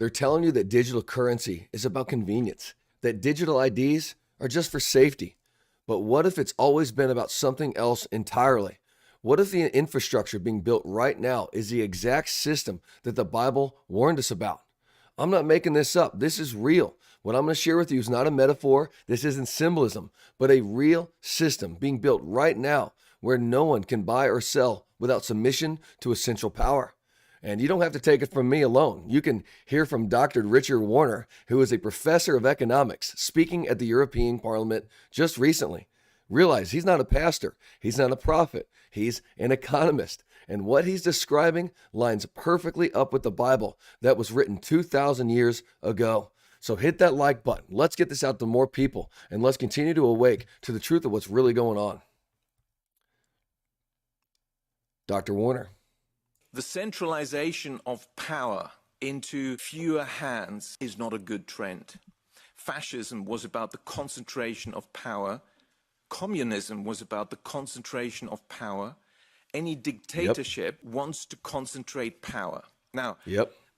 They're telling you that digital currency is about convenience, that digital IDs are just for safety. But what if it's always been about something else entirely? What if the infrastructure being built right now is the exact system that the Bible warned us about? I'm not making this up. This is real. What I'm going to share with you is not a metaphor. This isn't symbolism, but a real system being built right now where no one can buy or sell without submission to a central power. And you don't have to take it from me alone. You can hear from Dr. Richard Warner, who is a professor of economics, speaking at the European Parliament just recently. Realize he's not a pastor. He's not a prophet. He's an economist. And what he's describing lines perfectly up with the Bible that was written 2,000 years ago. So hit that like button. Let's get this out to more people, and let's continue to awake to the truth of what's really going on. Dr. Warner. The centralization of power into fewer hands is not a good trend. Fascism was about the concentration of power. Communism was about the concentration of power. Any dictatorship wants to concentrate power. Now,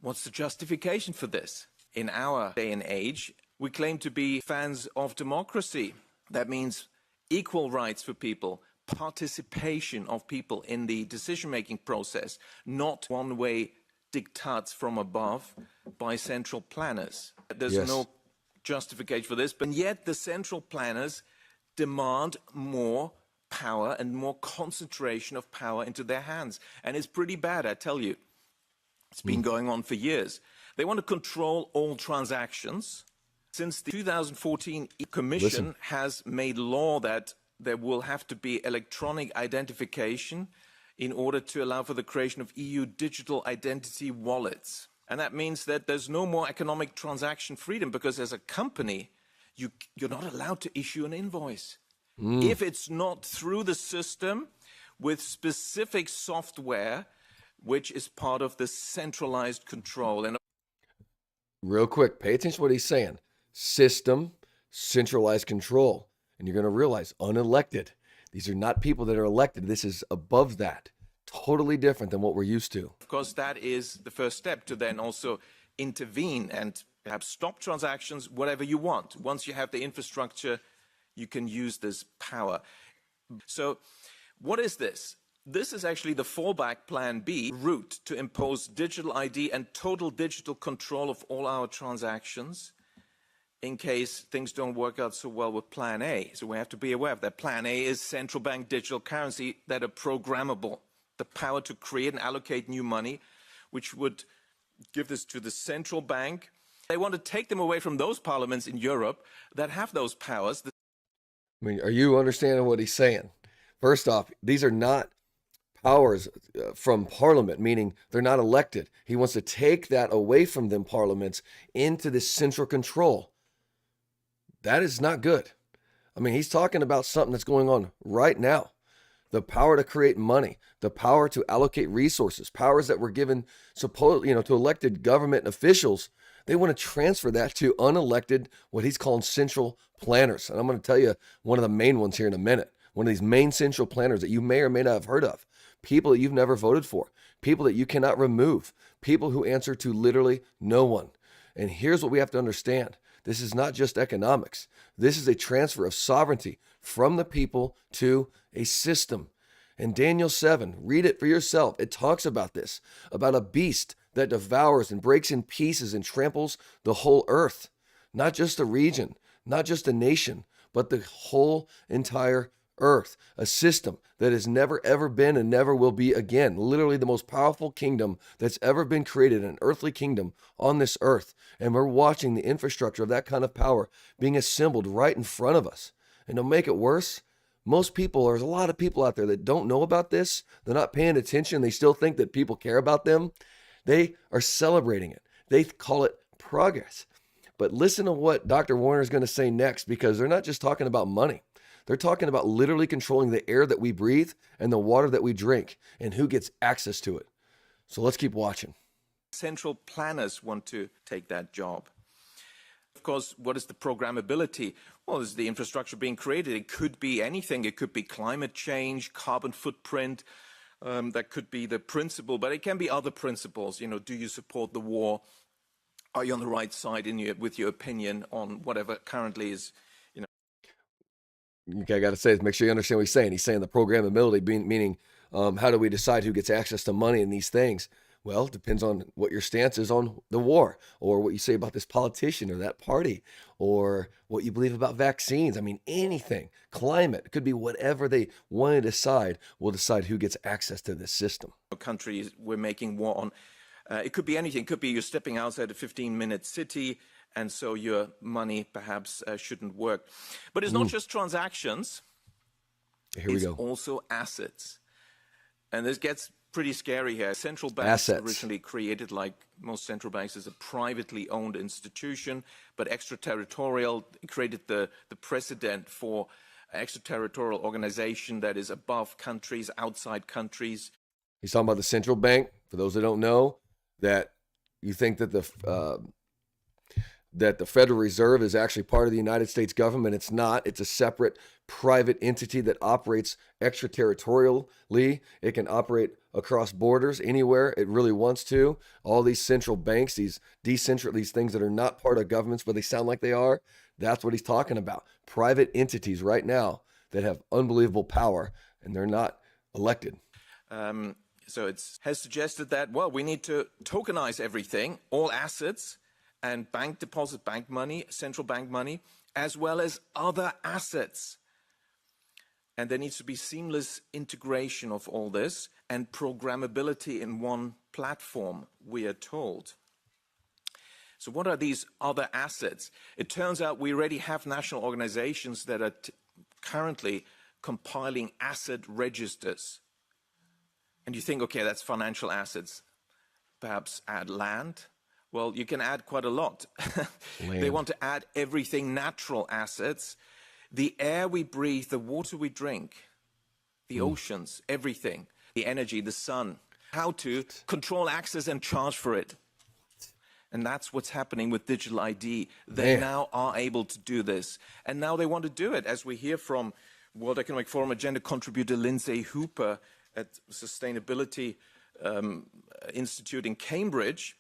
what's the justification for this? In our day and age, we claim to be fans of democracy. That means equal rights for people, participation of people in the decision-making process, not one-way diktats from above by central planners. There's no justification for this, but yet the central planners demand more power and more concentration of power into their hands. And it's pretty bad, I tell you. It's been going on for years. They want to control all transactions. Since the 2014 Commission has made law that there will have to be electronic identification in order to allow for the creation of EU digital identity wallets. And that means that there's no more economic transaction freedom, because as a company, you're not allowed to issue an invoice. If it's not through the system with specific software, which is part of the centralized control. And real quick, pay attention to what he's saying. System, centralized control. And you're going to realize unelected. These are not people that are elected. This is above that. Totally different than what we're used to. Of course, that is the first step to then also intervene and perhaps stop transactions, whatever you want. Once you have the infrastructure, you can use this power. So what is this? This is actually the fallback plan B route to impose digital ID and total digital control of all our transactions in case things don't work out so well with plan A. So we have to be aware of that. Plan A is central bank digital currency that are programmable. The power to create and allocate new money, which would give this to the central bank. They want to take them away from those parliaments in Europe that have those powers. I mean, are you understanding what he's saying? First off, these are not powers from parliament, meaning they're not elected. He wants to take that away from them parliaments into this central control. That is not good. I mean, he's talking about something that's going on right now. The power to create money, the power to allocate resources, powers that were given to elected government officials. They want to transfer that to unelected, what he's calling central planners. And I'm going to tell you one of the main ones here in a minute. One of these main central planners that you may or may not have heard of. People that you've never voted for. People that you cannot remove. People who answer to literally no one. And here's what we have to understand. This is not just economics. This is a transfer of sovereignty from the people to a system. In Daniel 7, read it for yourself. It talks about this, about a beast that devours and breaks in pieces and tramples the whole earth. Not just a region, not just a nation, but the whole entire earth. A system that has never ever been and never will be again. Literally the most powerful kingdom that's ever been created, an earthly kingdom on this earth. And we're watching the infrastructure of that kind of power being assembled right in front of us. And to make it worse, most people, there's a lot of people out there that don't know about this. They're not paying attention. They still think that people care about them. They are celebrating it. They call it progress. But listen to what Dr. Warner is going to say next, because they're not just talking about money. They're talking about literally controlling the air that we breathe and the water that we drink and who gets access to it. So let's keep watching. Central planners want to take that job. Of course, what is the programmability? Well, is the infrastructure being created? It could be anything. It could be climate change, carbon footprint. That could be the principle, but it can be other principles. You know, do you support the war Are you on the right side with your opinion on whatever currently is, Okay, I got to say, make sure you understand what he's saying. He's saying the programmability, meaning how do we decide who gets access to money and these things? Well, it depends on what your stance is on the war, or what you say about this politician or that party, or what you believe about vaccines. I mean, anything, climate, it could be whatever they want to decide, will decide who gets access to this system. countries we're making war on? It could be anything. It could be you're stepping outside a 15-minute city, and so your money perhaps shouldn't work. But it's not just transactions. Here we It's go. also assets. And this gets pretty scary here. Central banks Assets. originally created, like most central banks, as a privately owned institution, but extraterritorial, created the precedent for extraterritorial organization that is above countries, outside countries. He's talking about the central bank. For those that don't know, that you think that the Federal Reserve is actually part of the United States government. It's not. It's a separate private entity that operates extraterritorially. It can operate across borders anywhere it really wants to. All these central banks, these things that are not part of governments, but they sound like they are, that's what he's talking about. Private entities right now that have unbelievable power, and they're not elected. So it has suggested that, well, we need to tokenize everything, all assets, and bank deposit, bank money, central bank money, as well as other assets. And there needs to be seamless integration of all this and programmability in one platform, we are told. So what are these other assets? It turns out we already have national organizations that are currently compiling asset registers. And you think, okay, that's financial assets. Perhaps add land. Well, you can add quite a lot. They want to add everything, natural assets, the air we breathe, the water we drink, the oceans, everything, the energy, the sun, how to control access and charge for it. And that's what's happening with digital ID. They now are able to do this. And now they want to do it, as we hear from World Economic Forum agenda contributor Lindsay Hooper at Sustainability Institute in Cambridge.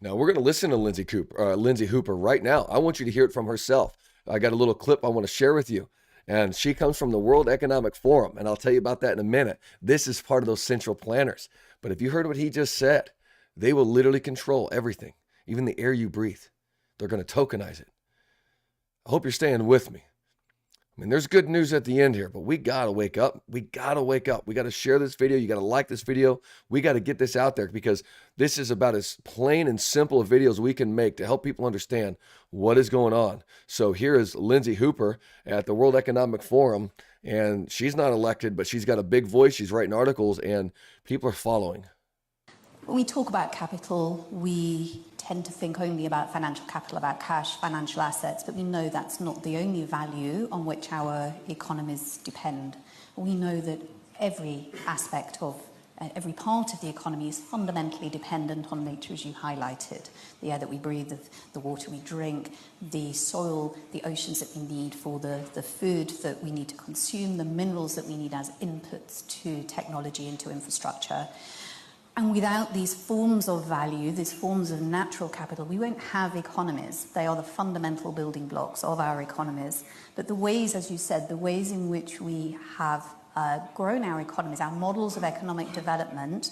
Now, we're going to listen to Lindsay Hooper right now. I want you to hear it from herself. I got a little clip I want to share with you. And she comes from the World Economic Forum, and I'll tell you about that in a minute. This is part of those central planners. But if you heard what he just said, they will literally control everything, even the air you breathe. They're going to tokenize it. I hope you're staying with me. I mean, there's good news at the end here, but we got to wake up. We got to wake up. We got to share this video. You got to like this video. We got to get this out there, because this is about as plain and simple of videos we can make to help people understand what is going on. So here is Lindsay Hooper at the World Economic Forum, and she's not elected, but she's got a big voice. She's writing articles, and people are following. When we talk about capital, we tend to think only about financial capital, about cash, financial assets, but we know that's not the only value on which our economies depend. We know that every aspect of every part of the economy is fundamentally dependent on nature, as you highlighted. The air that we breathe, the water we drink, the soil, the oceans that we need for the food that we need to consume, the minerals that we need as inputs to technology and to infrastructure. And without these forms of value, these forms of natural capital, we won't have economies. They are the fundamental building blocks of our economies. But the ways, as you said, the ways in which we have grown our economies, our models of economic development,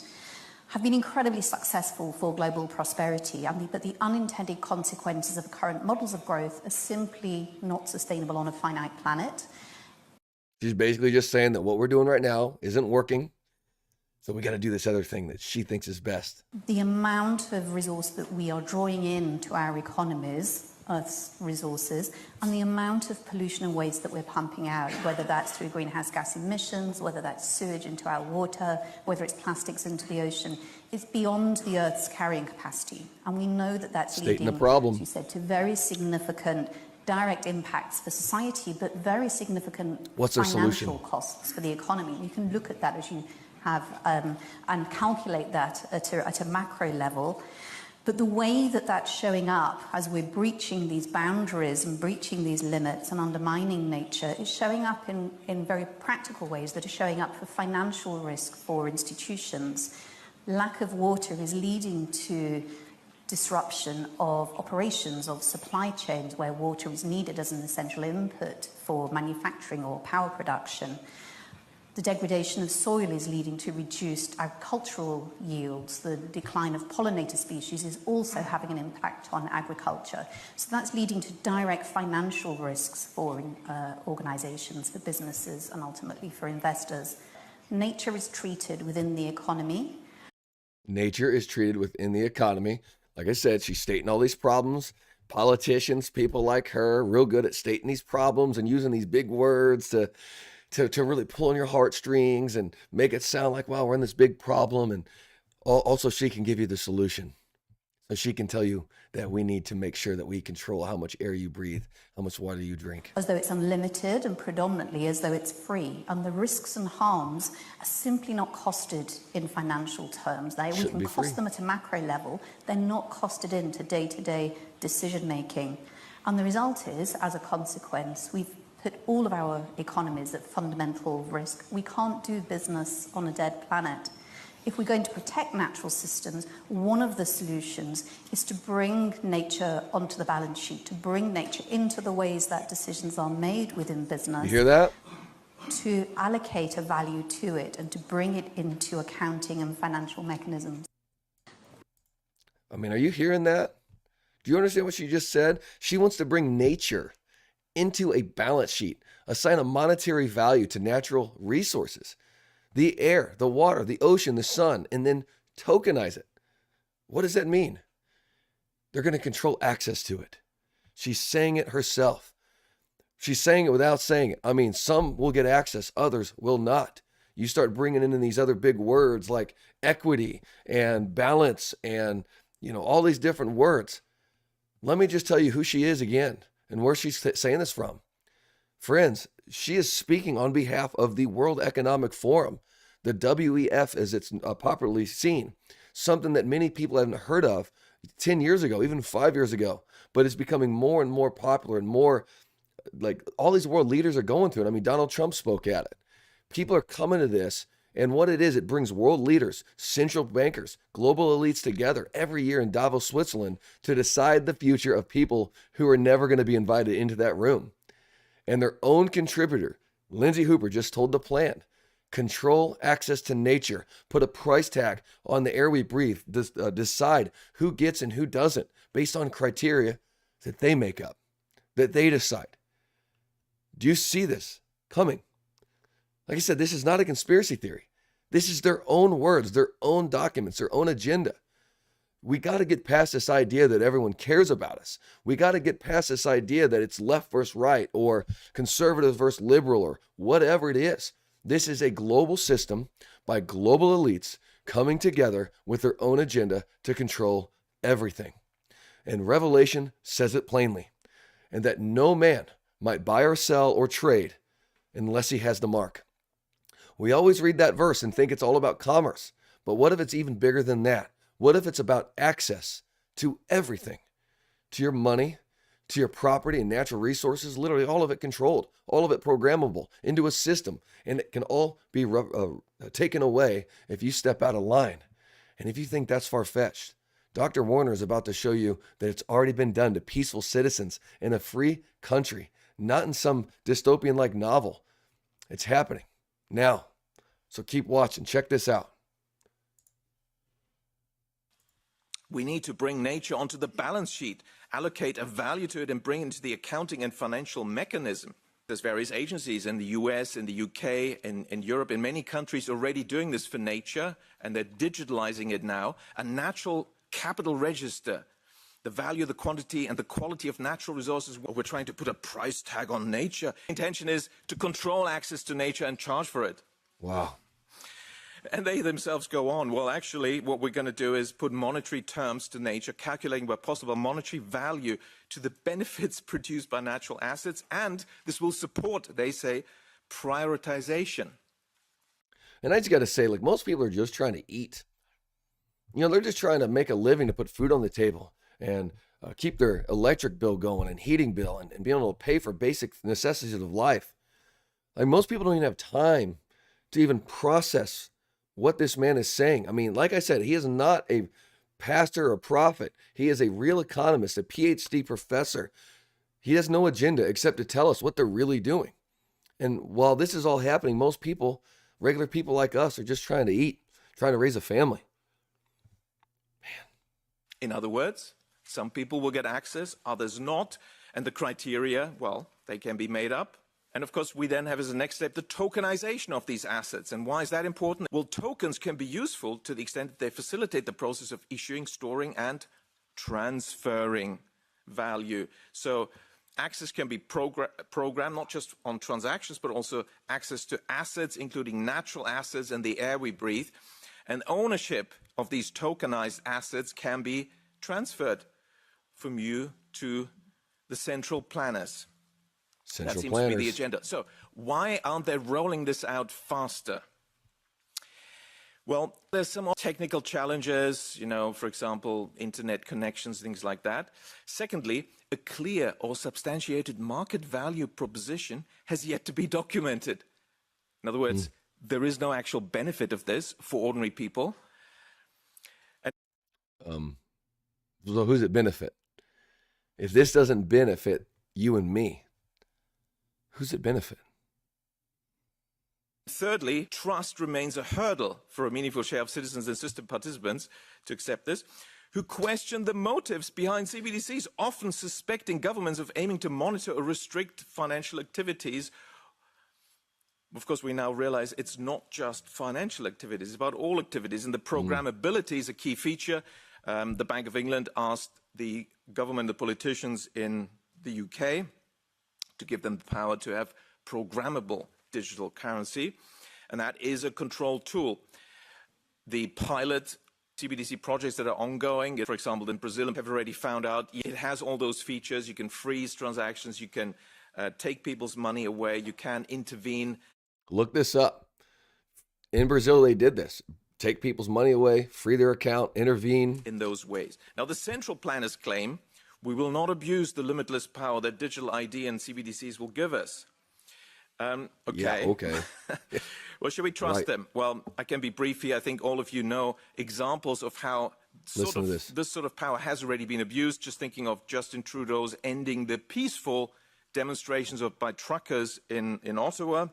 have been incredibly successful for global prosperity. But the unintended consequences of current models of growth are simply not sustainable on a finite planet. She's basically just saying that what we're doing right now isn't working. So we got to do this other thing that she thinks is best. The amount of resource that we are drawing into our economies, Earth's resources, and the amount of pollution and waste that we're pumping out, whether that's through greenhouse gas emissions, whether that's sewage into our water, whether it's plastics into the ocean, is beyond the Earth's carrying capacity. And we know that that's leading, as you said, to very significant direct impacts for society, but very significant financial costs for the economy. You can look at that as you have and calculate that at a macro level. But the way that that's showing up as we're breaching these boundaries and breaching these limits and undermining nature is showing up in very practical ways that are showing up for financial risk for institutions. Lack of water is leading to disruption of operations, of supply chains where water is needed as an essential input for manufacturing or power production. The degradation of soil is leading to reduced agricultural yields. The decline of pollinator species is also having an impact on agriculture. So that's leading to direct financial risks for organizations, for businesses, and ultimately for investors. Nature is treated within the economy. Nature is treated within the economy. Like I said, she's stating all these problems. Politicians, people like her, real good at stating these problems and using these big words to really pull on your heartstrings and make it sound like, wow, we're in this big problem. And also she can give you the solution. So she can tell you that we need to make sure that we control how much air you breathe, how much water you drink. As though it's unlimited and predominantly as though it's free. And the risks and harms are simply not costed in financial terms. We can cost them at a macro level. They're not costed into day-to-day decision making. And the result is, as a consequence, we've put all of our economies at fundamental risk. We can't do business on a dead planet. If we're going to protect natural systems, one of the solutions is to bring nature onto the balance sheet, to bring nature into the ways that decisions are made within business. You hear that? To allocate a value to it and to bring it into accounting and financial mechanisms. I mean, are you hearing that? Do you understand what she just said? She wants to bring nature into a balance sheet, assign a monetary value to natural resources, the air, the water, the ocean, the sun, and then tokenize it. What does that mean? They're going to control access to it. She's saying it herself. She's saying it without saying it. I mean, some will get access, others will not. You start bringing in these other big words like equity and balance and, all these different words. Let me just tell you who she is again and where she's saying this from. Friends, she is speaking on behalf of the World Economic Forum, the WEF as it's popularly seen, something that many people haven't heard of 10 years ago, even 5 years ago, but it's becoming more and more popular and more like all these world leaders are going through it. I mean, Donald Trump spoke at it. People are coming to this, and what it is, it brings world leaders, central bankers, global elites together every year in Davos, Switzerland to decide the future of people who are never going to be invited into that room. And their own contributor, Lindsay Hooper, just told the plan. Control access to nature. Put a price tag on the air we breathe. Decide who gets and who doesn't based on criteria that they make up, that they decide. Do you see this coming? Like I said, this is not a conspiracy theory. This is their own words, their own documents, their own agenda. We got to get past this idea that everyone cares about us. We got to get past this idea that it's left versus right or conservative versus liberal or whatever it is. This is a global system by global elites coming together with their own agenda to control everything. And Revelation says it plainly, and that no man might buy or sell or trade unless he has the mark. We always read that verse and think it's all about commerce, but what if it's even bigger than that? What if it's about access to everything, to your money, to your property and natural resources, literally all of it controlled, all of it programmable into a system, and it can all be taken away if you step out of line. And if you think that's far-fetched, Dr. Warner is about to show you that it's already been done to peaceful citizens in a free country, not in some dystopian-like novel. It's happening now. So keep watching. Check this out. We need to bring nature onto the balance sheet, allocate a value to it, and bring it into the accounting and financial mechanism. There's various agencies in the US, in the UK, in Europe, in many countries already doing this for nature, and they're digitalizing it now. A natural capital register, the value, the quantity, and the quality of natural resources. We're trying to put a price tag on nature. The intention is to control access to nature and charge for it. Wow. And they themselves go on, well, actually, what we're going to do is put monetary terms to nature, calculating where possible monetary value to the benefits produced by natural assets, and this will support, they say, prioritization. And I just got to say, like, most people are just trying to eat. They're just trying to make a living to put food on the table and keep their electric bill going and heating bill and being able to pay for basic necessities of life. Like, most people don't even have time to even process what this man is saying. I mean, like I said, he is not a pastor or prophet. He is a real economist, a PhD professor. He has no agenda except to tell us what they're really doing. And while this is all happening, most people, regular people like us, are just trying to eat, trying to raise a family. In other words, some people will get access, others not. And the criteria, well, they can be made up. And of course, we then have as a next step the tokenization of these assets. And why is that important? Well, tokens can be useful to the extent that they facilitate the process of issuing, storing, and transferring value. So access can be programmed not just on transactions, but also access to assets, including natural assets and the air we breathe. And ownership of these tokenized assets can be transferred from you to the central planners. That seems to be the agenda. So why aren't they rolling this out faster? Well, there's some technical challenges, for example, internet connections, things like that. Secondly, a clear or substantiated market value proposition has yet to be documented. In other words, there is no actual benefit of this for ordinary people. So who's it benefit? If this doesn't benefit you and me, who's it benefit? Thirdly, trust remains a hurdle for a meaningful share of citizens and system participants to accept this, who question the motives behind CBDCs, often suspecting governments of aiming to monitor or restrict financial activities. Of course, we now realize it's not just financial activities, it's about all activities, and the programmability is a key feature. The Bank of England asked the government, the politicians in the UK, to give them the power to have programmable digital currency, and that is a control tool. The pilot CBDC projects that are ongoing, for example, in Brazil, have already found out it has all those features. You can freeze transactions, you can take people's money away, you can intervene. Look this up. In Brazil, they did this. Take people's money away, free their account, intervene. In those ways. Now, the central planners claim we will not abuse the limitless power that digital ID and CBDCs will give us. Okay. Yeah, okay. Well, should we trust them? Well, I can be brief here. I think all of you know examples of how this sort of power has already been abused. Just thinking of Justin Trudeau's ending the peaceful demonstrations by truckers in Ottawa.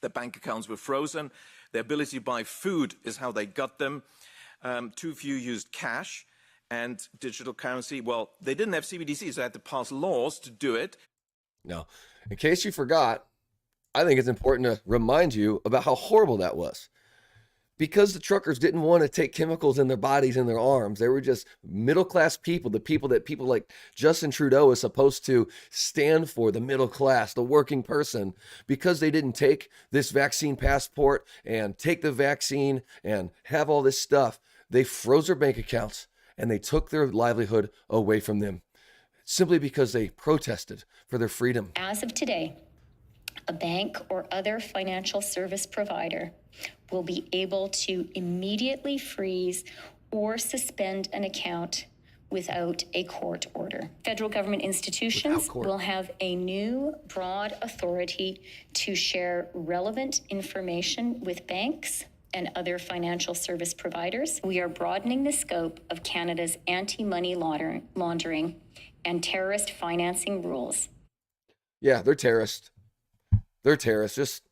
Their bank accounts were frozen. Their ability to buy food is how they got them. Too few used cash and digital currency. Well, they didn't have CBDCs, so they had to pass laws to do it. Now, in case you forgot, I think it's important to remind you about how horrible that was. Because the truckers didn't want to take chemicals in their bodies and their arms. They were just middle-class people, the people that people like Justin Trudeau is supposed to stand for, the middle class, the working person. Because they didn't take this vaccine passport and take the vaccine and have all this stuff, they froze their bank accounts and they took their livelihood away from them simply because they protested for their freedom. As of today, a bank or other financial service provider will be able to immediately freeze or suspend an account without a court order. Federal government institutions will have a new broad authority to share relevant information with banks and other financial service providers. We are broadening the scope of Canada's anti-money laundering and terrorist financing rules. Yeah, they're terrorists. They're terrorists. Just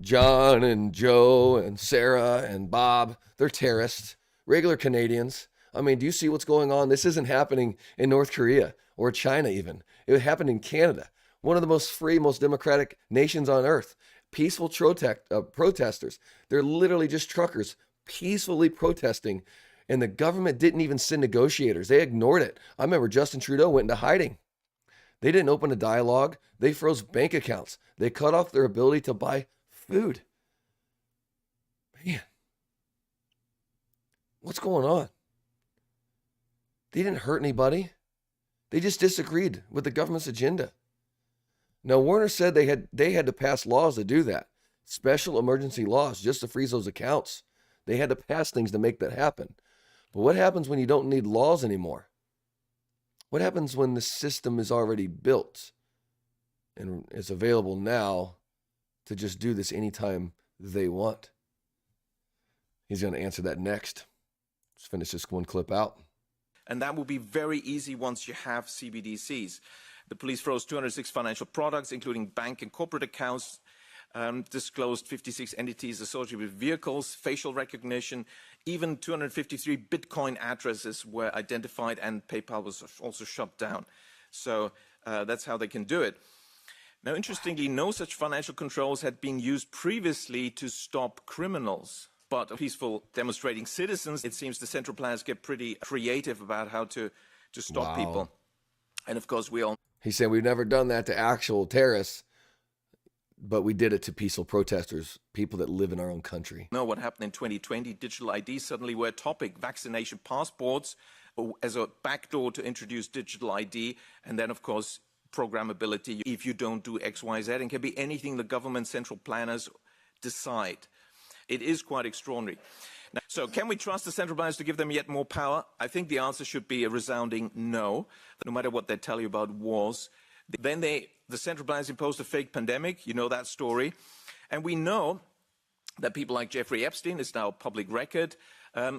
John and Joe and Sarah and Bob, they're terrorists. Regular Canadians. I mean, do you see what's going on? This isn't happening in North Korea or China even. It happened in Canada, one of the most free, most democratic nations on earth. Peaceful protesters. They're literally just truckers peacefully protesting, and the government didn't even send negotiators. They ignored it. I remember Justin Trudeau went into hiding. They didn't open a dialogue. They froze bank accounts. They cut off their ability to buy food. Man, what's going on? They didn't hurt anybody. They just disagreed with the government's agenda. Now, Warner said they had to pass laws to do that. Special emergency laws just to freeze those accounts. They had to pass things to make that happen. But what happens when you don't need laws anymore? What happens when the system is already built and is available now to just do this anytime they want? He's going to answer that next. Let's finish this one clip out. And that will be very easy once you have CBDCs. The police froze 206 financial products, including bank and corporate accounts, disclosed 56 entities associated with vehicles, facial recognition, even 253 Bitcoin addresses were identified, and PayPal was also shut down. So that's how they can do it. Now, interestingly, no such financial controls had been used previously to stop criminals. But peaceful demonstrating citizens, it seems the central planners get pretty creative about how to stop people. And of course, we all... He said we've never done that to actual terrorists, but we did it to peaceful protesters, people that live in our own country. Know what happened in 2020. Digital ID suddenly were a topic. Vaccination passports as a backdoor to introduce digital ID. And then, of course, programmability. If you don't do X, Y, Z, and can be anything the government central planners decide. It is quite extraordinary. Now, so can we trust the central planners to give them yet more power? I think the answer should be a resounding no, no matter what they tell you about wars. Then the central planners imposed a fake pandemic. You know that story. And we know that people like Jeffrey Epstein, it's now public record,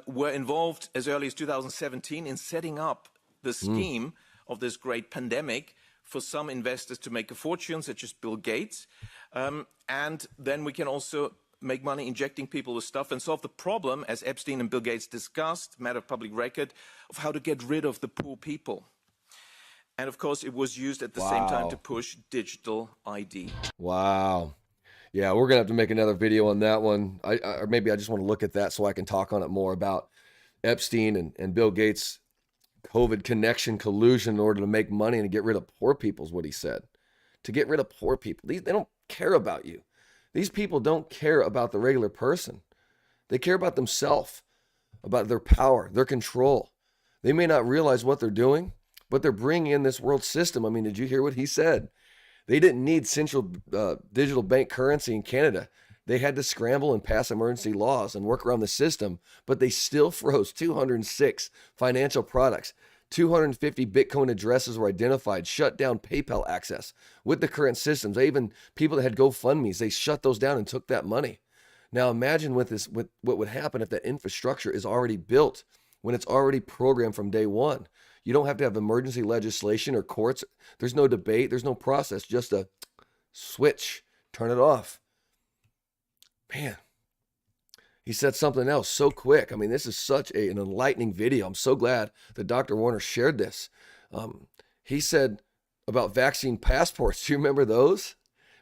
were involved as early as 2017 in setting up the scheme of this great pandemic for some investors to make a fortune, such as Bill Gates. And then we can also make money injecting people with stuff and solve the problem, as Epstein and Bill Gates discussed, matter of public record, of how to get rid of the poor people. And of course, it was used at the same time to push digital ID. Wow. Yeah, we're going to have to make another video on that one. Or maybe I just want to look at that so I can talk on it more about Epstein and Bill Gates' COVID connection collusion in order to make money and to get rid of poor people is what he said. To get rid of poor people. They don't care about you. These people don't care about the regular person. They care about themselves, about their power, their control. They may not realize what they're doing, but they're bringing in this world system. I mean, did you hear what he said? They didn't need central digital bank currency in Canada. They had to scramble and pass emergency laws and work around the system, but they still froze 206 financial products. 250 Bitcoin addresses were identified, shut down PayPal access with the current systems. They even, people that had GoFundMes, they shut those down and took that money. Now imagine what would happen if that infrastructure is already built, when it's already programmed from day one. You don't have to have emergency legislation or courts. There's no debate. There's no process. Just a switch. Turn it off. Man. He said something else so quick. I mean, this is such an enlightening video. I'm so glad that Dr. Warner shared this. He said about vaccine passports. Do you remember those?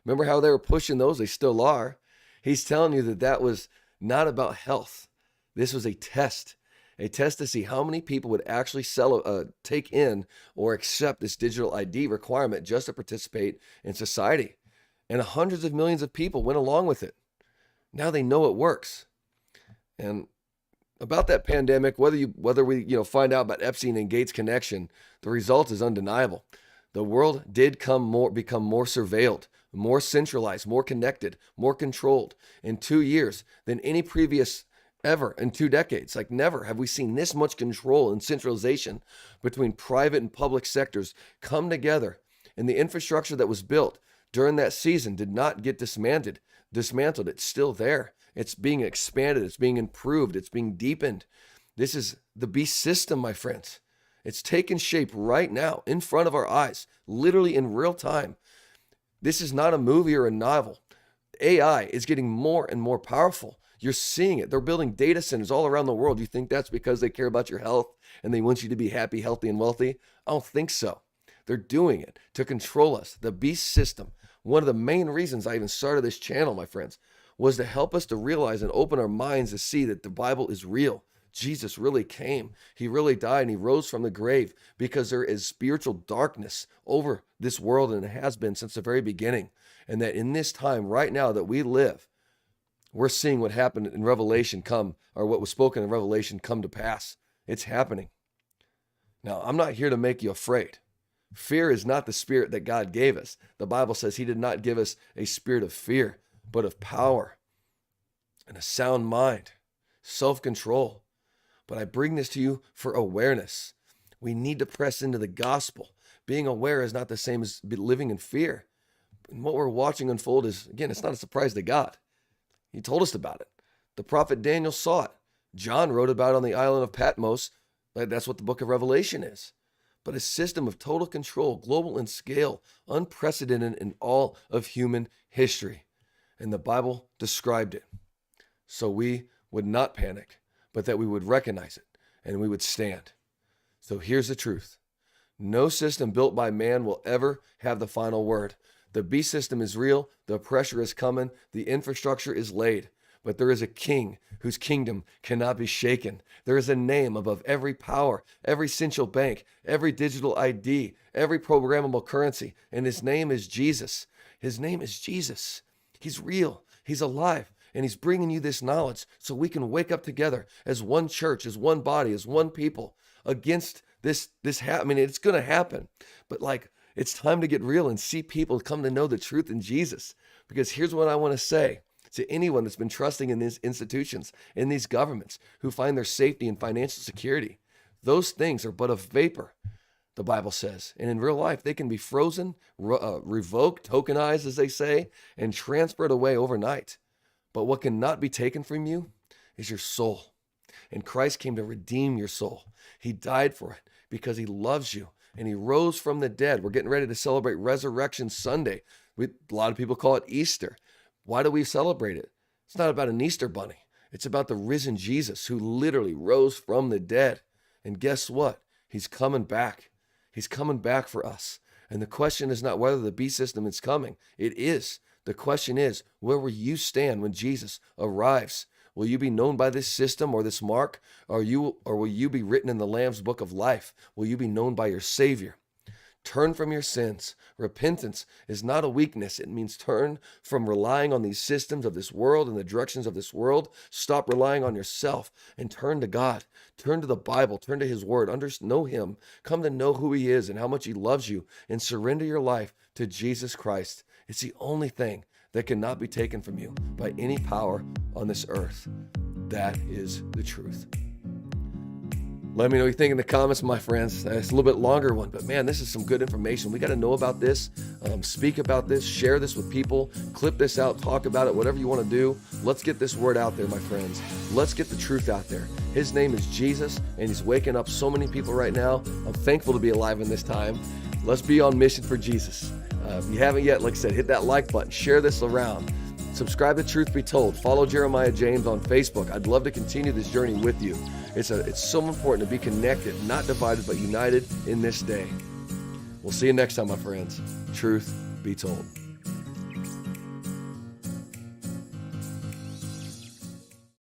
Remember how they were pushing those? They still are. He's telling you that that was not about health. This was a test to see how many people would actually take in or accept this digital ID requirement just to participate in society. And hundreds of millions of people went along with it. Now they know it works. And about that pandemic, whether we find out about Epstein and Gates connection, the result is undeniable. The world did become more surveilled, more centralized, more connected, more controlled in 2 years than any previous ever in 2 decades. Like never have we seen this much control and centralization between private and public sectors come together. And the infrastructure that was built during that season did not get dismantled. It's still there. It's being expanded. It's being improved. It's being deepened. This is the beast system, my friends. It's taking shape right now in front of our eyes, literally in real time. This is not a movie or a novel. AI is getting more and more powerful. You're seeing it. They're building data centers all around the world. You think that's because they care about your health and they want you to be happy, healthy, and wealthy? I don't think so. They're doing it to control us. The beast system. One of the main reasons I even started this channel, my friends, was to help us to realize and open our minds to see that the Bible is real. Jesus really came. He really died and he rose from the grave because there is spiritual darkness over this world, and it has been since the very beginning. And that in this time right now that we live, we're seeing what happened in Revelation what was spoken in Revelation come to pass. It's happening. Now, I'm not here to make you afraid. Fear is not the spirit that God gave us. The Bible says he did not give us a spirit of fear, but of power and a sound mind, self-control. But I bring this to you for awareness. We need to press into the gospel. Being aware is not the same as living in fear. And what we're watching unfold is, again, it's not a surprise to God. He told us about it. The prophet Daniel saw it. John wrote about it on the island of Patmos. That's what the book of Revelation is. But a system of total control, global in scale, unprecedented in all of human history. And the Bible described it. So we would not panic, but that we would recognize it and we would stand. So here's the truth. No system built by man will ever have the final word. The beast system is real. The pressure is coming. The infrastructure is laid. But there is a king whose kingdom cannot be shaken. There is a name above every power, every central bank, every digital ID, every programmable currency. And his name is Jesus. His name is Jesus. He's real. He's alive. And he's bringing you this knowledge so we can wake up together as one church, as one body, as one people against this. I mean, it's going to happen. But it's time to get real and see people come to know the truth in Jesus. Because here's what I want to say to anyone that's been trusting in these institutions, in these governments, who find their safety and financial security. Those things are but a vapor, the Bible says. And in real life, they can be frozen, revoked, tokenized, as they say, and transferred away overnight. But what cannot be taken from you is your soul. And Christ came to redeem your soul. He died for it because he loves you. And he rose from the dead. We're getting ready to celebrate Resurrection Sunday. A lot of people call it Easter. Why do we celebrate it? It's not about an Easter bunny. It's about the risen Jesus who literally rose from the dead. And guess what? He's coming back. He's coming back for us. And the question is not whether the beast system is coming. It is. The question is, where will you stand when Jesus arrives? Will you be known by this system or this mark? Or will you be written in the Lamb's book of life? Will you be known by your Savior? Turn from your sins. Repentance is not a weakness. It means turn from relying on these systems of this world and the directions of this world. Stop relying on yourself and turn to God. Turn to the Bible. Turn to his word. Know him. Come to know who he is and how much he loves you, and surrender your life to Jesus Christ. It's the only thing that cannot be taken from you by any power on this earth. That is the truth. Let me know what you think in the comments, my friends. It's a little bit longer one, but man, this is some good information. We got to know about this, speak about this, share this with people, clip this out, talk about it, whatever you want to do. Let's get this word out there, my friends. Let's get the truth out there. His name is Jesus, and he's waking up so many people right now. I'm thankful to be alive in this time. Let's be on mission for Jesus. If you haven't yet, like I said, hit that like button, share this around. Subscribe to Truth Be Told. Follow Jeremiah James on Facebook. I'd love to continue this journey with you. It's so important to be connected, not divided, but united in this day. We'll see you next time, my friends. Truth Be Told.